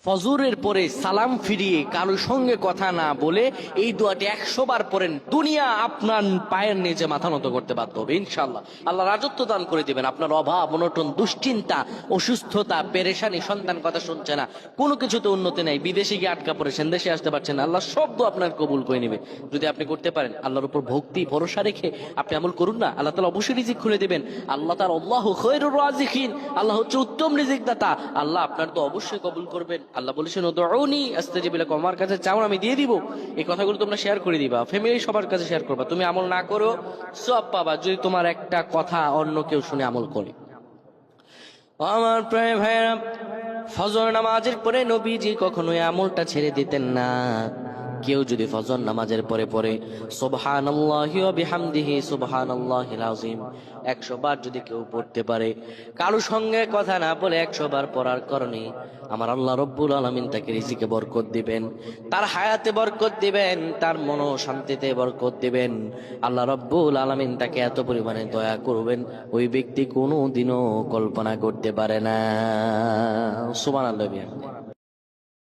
ফজরের পরে সালাম ফিরিয়ে কারোর সঙ্গে কথা না বলে এই দোয়াটি 100 বার পড়েন, দুনিয়া আপনার পায়ের নিচে মাথা নত করতে বাধ্য হবে ইনশাআল্লাহ। আল্লাহ রাজত্ব দান করে দিবেন। আপনার অভাব অনটন, দুশ্চিন্তা, অসুস্থতা, পেরেশানি, সন্তান কথা শুনছে না, কোনো কিছুতে উন্নতি নাই, বিদেশে গিয়ে আটকা পড়েছেন, দেশে আসতে পারছেন না, আল্লাহ সব দোয়া আপনার কবুল করে নেবে যদি আপনি করতে পারেন। আল্লাহর উপর ভক্তি ভরসা রেখে আপনি আমল করুন না, আল্লাহ তাআলা অবশ্যই রিজিক খুলে দিবেন। আল্লাহ তার আল্লাহু খায়রুর রাজিকিন, আল্লাহ হচ্ছে উত্তম রিজিক দাতা। আল্লাহ আপনার তো অবশ্যই কবুল করবেন। আল্লাহ বলেছেন উদউনি আস্তাজিব লাকুম, আমার কাছে চাও আমি দিয়ে দিব। এই কথাগুলো তোমরা শেয়ার করে দিবা, ফ্যামিলি সবার কাছে শেয়ার করবা। তুমি আমল না করো সওয়াব পাবা যদি তোমার একটা কথা অন্য কেউ শুনে আমল করে। আমার প্রায় ভাইরা, ফজর নামাজের পরে নবীজি কখনো এই আমলটা ছেড়ে দিতেন না। কেউ যদি ফজর নামাজের পরে পরে সুবহানাল্লাহি ওয়া বিহামদিহি সুবহানাল্লাহিল আযীম 100 বার যদি কেউ পড়তে পারে, কারো সঙ্গে কথা না বলে 100 বার পড়ার কারণে আমার আল্লাহ রব্বুল আলামিন তাকে রিজিকে বরকত দিবেন, তার হায়াতে বরকত দিবেন, তার মন শান্তিতে বরকত দিবেন। আল্লাহ রব্বুল আলামিন তাকে এত পরিমাণে দয়া করবেন ওই ব্যক্তি কোনোদিনও কল্পনা করতে পারে না। সুবহানাল্লাহ।